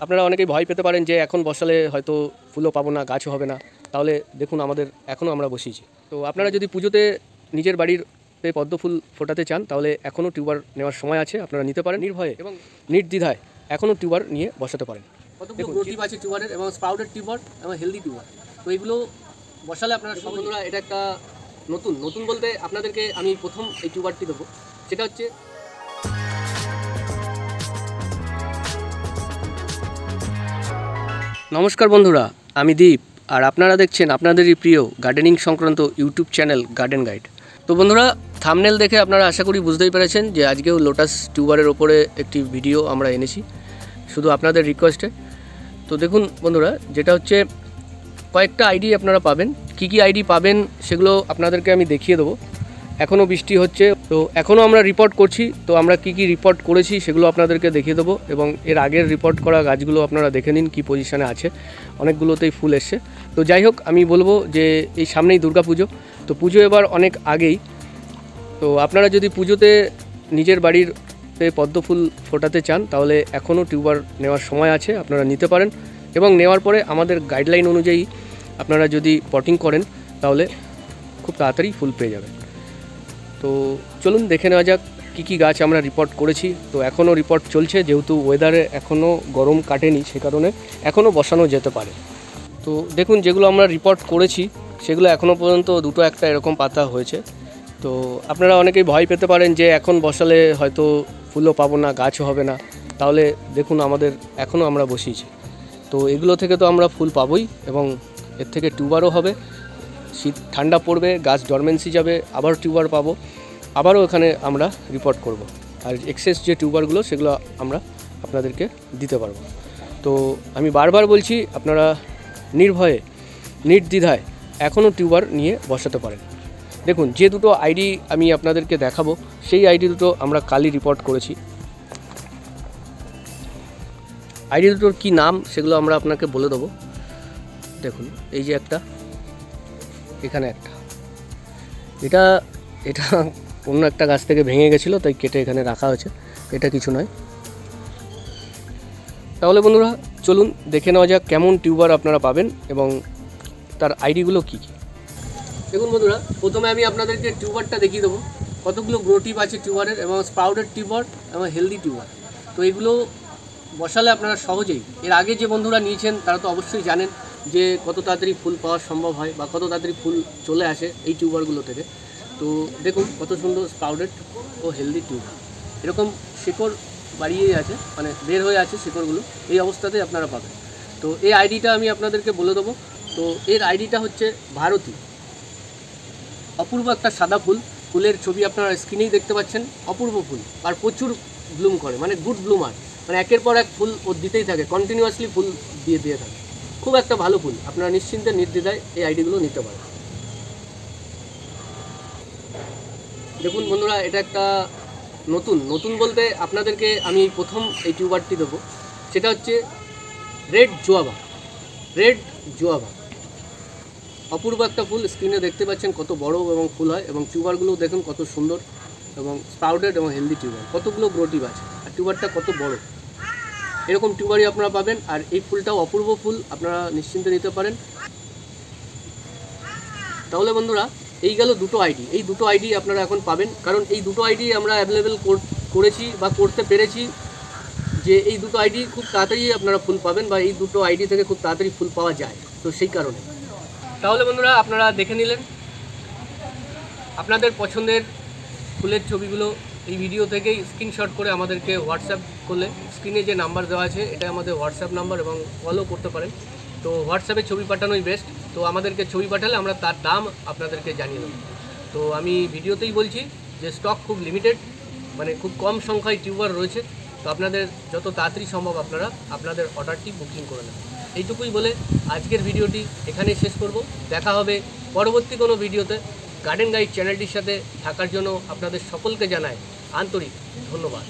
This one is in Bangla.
আপনারা অনেকেই ভয় পেতে পারেন যে এখন বসালে হয়তো ফুলও পাবো না, গাছও হবে না। তাহলে দেখুন আমাদের এখনও আমরা বসিয়েছি। তো আপনারা যদি পুজোতে নিজের বাড়িতে পদ্ম ফুল ফোটাতে চান তাহলে এখনও টিউবার নেওয়ার সময় আছে, আপনারা নিতে পারেন নির্ভয়ে এবং নির্দ্বিধায় এখনও টিউবার নিয়ে বসাতে পারেন। কতগুলো গ্রো টিউব আছে টিউবারের এবং স্প্রাউটেড টিউবার এবং হেলদি টিউবার। তো এগুলো বসালে আপনারা সব বন্ধুরা, এটা একটা নতুন বলতে আপনাদেরকে আমি প্রথম এই টিউবারটি দেবো, সেটা হচ্ছে নমস্কার বন্ধুরা, আমি দীপ আর আপনারা দেখছেন আপনাদেরই প্রিয় গার্ডেনিং সংক্রান্ত ইউটিউব চ্যানেল গার্ডেন গাইড। তো বন্ধুরা, থাম্বনেল দেখে আপনারা আশা করি বুঝতেই পেরেছেন যে আজকেও লোটাস টিউবারের ওপরে একটি ভিডিও আমরা এনেছি শুধু আপনাদের রিকোয়েস্টে। তো দেখুন বন্ধুরা, যেটা হচ্ছে কয়েকটা আইডি আপনারা পাবেন। কি আইডি পাবেন সেগুলো আপনাদেরকে আমি দেখিয়ে দেবো। এখনও বৃষ্টি হচ্ছে, তো এখনও আমরা রিপোর্ট করছি। তো আমরা কি রিপোর্ট করেছি সেগুলো আপনাদেরকে দেখিয়ে দেবো এবং এর আগের রিপোর্ট করা গাছগুলো আপনারা দেখে নিন কী পজিশানে আছে। অনেকগুলোতেই ফুল এসছে। তো যাই হোক, আমি বলবো যে এই সামনেই দুর্গাপুজো, তো পুজো এবার অনেক আগেই। তো আপনারা যদি পুজোতে নিজের বাড়িতে পদ্ম ফুল ফোটাতে চান তাহলে এখনও টিউবার নেওয়ার সময় আছে, আপনারা নিতে পারেন। এবং নেওয়ার পরে আমাদের গাইডলাইন অনুযায়ী আপনারা যদি পটিং করেন তাহলে খুব তাড়াতাড়ি ফুল পেয়ে যাবেন। তো চলুন দেখে নেওয়া যাক কী গাছ আমরা রিপোর্ট করেছি। তো এখনও রিপোর্ট চলছে, যেহেতু ওয়েদারে এখনও গরম কাটেনি সে কারণে এখনও বসানো যেতে পারে। তো দেখুন, যেগুলো আমরা রিপোর্ট করেছি সেগুলো এখনও পর্যন্ত দুটো একটা এরকম পাতা হয়েছে। তো আপনারা অনেকেই ভয় পেতে পারেন যে এখন বসালে হয়তো ফুলও পাবো না, গাছও হবে না। তাহলে দেখুন আমাদের এখনও আমরা বসিয়েছি। তো এগুলো থেকে তো আমরা ফুল পাবোই এবং এর থেকে টিউবারও হবে। শীত ঠান্ডা পড়বে, গাছ ডরমেন্সি যাবে, আবার টিউবার পাবো, আবারও এখানে আমরা রিপোর্ট করব। আর এক্সেস যে টিউবারগুলো সেগুলো আমরা আপনাদেরকে দিতে পারবো। তো আমি বারবার বলছি, আপনারা নির্ভয়ে নির্দ্বিধায় এখনও টিউবার নিয়ে বসাতে পারেন। দেখুন, যে দুটো আইডি আমি আপনাদেরকে দেখাবো সেই আইডি দুটো আমরা কালই রিপোর্ট করেছি। আইডি দুটোর কী নাম সেগুলো আমরা আপনাকে বলে দেবো। দেখুন, এই যে একটা, এখানে একটা, এটা অন্য একটা গাছ থেকে ভেঙে গেছিলো তাই কেটে এখানে রাখা হয়েছে, এটা কিছু নয়। তাহলে বন্ধুরা চলুন দেখে নেওয়া যাক কেমন টিউবার আপনারা পাবেন এবং তার আইডিগুলো কী কী। দেখুন বন্ধুরা, প্রথমে আমি আপনাদেরকে টিউবারটা দেখিয়ে দেবো। কতগুলো গ্রো টিউব আছে টিউবারের এবং স্প্রাউটেড টিউবার এবং হেলদি টিউবার। তো এগুলো বসালে আপনারা সহজেই, এর আগে যে বন্ধুরা নিয়েছেন তারা তো অবশ্যই জানেন যে কত তাড়াতাড়ি ফুল পাওয়া সম্ভব হয় বা কত তাড়াতাড়ি ফুল চলে আসে এই টিউবারগুলো থেকে। তো দেখুন কত সুন্দর স্প্রাউটেড ও হেলদি টিউবার, এরকম শিকড় বাড়িয়েই আছে, মানে বের হয়ে আছে শিকড়গুলো, এই অবস্থাতেই আপনারা পাবেন। তো এই আইডিটা আমি আপনাদেরকে বলে দেবো। তো এর আইডিটা হচ্ছে ভারতী। অপূর্ব একটা সাদা ফুল, ফুলের ছবি আপনারা স্ক্রিনেই দেখতে পাচ্ছেন। অপূর্ব ফুল আর প্রচুর ব্লুম করে, মানে গুড ব্লুমার, মানে একের পর এক ফুল ও দিতেই থাকে, কন্টিনিউয়াসলি ফুল দিয়ে থাকে। খুব একটা ভালো ফুল, আপনারা নিশ্চিন্তে নির্দ্বিধায় এই আইডিগুলো নিতে পারেন। দেখুন বন্ধুরা, এটা একটা নতুন বলতে আপনাদেরকে আমি প্রথম এই টিউবারটি দেবো, সেটা হচ্ছে রেড জোয়াবা। অপূর্ব একটা ফুল, স্ক্রিনে দেখতে পাচ্ছেন কত বড় এবং ফুল হয় এবং টিউবারগুলো দেখুন কত সুন্দর এবং স্প্রাউটেড এবং হেলদি টিউবার। কতগুলো গ্রো টিউব আছে আর টিউবারটা কত বড়, এরকম টিউবারই আপনারা পাবেন। আর এই ফুলটাও অপূর্ব ফুল, আপনারা নিশ্চিন্তে নিতে পারেন। তাহলে বন্ধুরা, এই গেল দুটো আইডি, এই দুটো আইডি আপনারা এখন পাবেন, কারণ এই দুটো আইডি আমরা অ্যাভেলেবেল করেছি বা করতে পেরেছি যে এই দুটো আইডি খুব তাড়াতাড়ি আপনারা ফুল পাবেন বা এই দুটো আইডি থেকে খুব তাড়াতাড়ি ফুল পাওয়া যায়। তো সেই কারণে তাহলে বন্ধুরা আপনারা দেখে নিলেন আপনাদের পছন্দের ফুলের ছবিগুলো এই ভিডিও থেকেই স্ক্রিনশট করে আমাদেরকে হোয়াটসঅ্যাপ করলে, স্ক্রিনে যে নাম্বার দেওয়া আছে এটা আমাদের হোয়াটসঅ্যাপ নাম্বার এবং কলও করতে পারেন। তো হোয়াটসঅ্যাপে ছবি পাঠানোই বেস্ট। তো আমাদেরকে ছবি পাঠালে আমরা তার দাম আপনাদেরকে জানিয়ে দেবো। তো আমি ভিডিওতেই বলছি যে স্টক খুব লিমিটেড, মানে খুব কম সংখ্যায় টিউবার রয়েছে। তো আপনাদের যত তাড়াতাড়ি সম্ভব আপনারা আপনাদের অর্ডারটি বুকিং করে নেবেন। এইটুকুই বলে আজকের ভিডিওটি এখানেই শেষ করব। দেখা হবে পরবর্তী কোনো ভিডিওতে। গার্ডেন গাইড চ্যানেলটির সাথে থাকার জন্য আপনাদের সকলকে জানাই আন্তরিক ধন্যবাদ।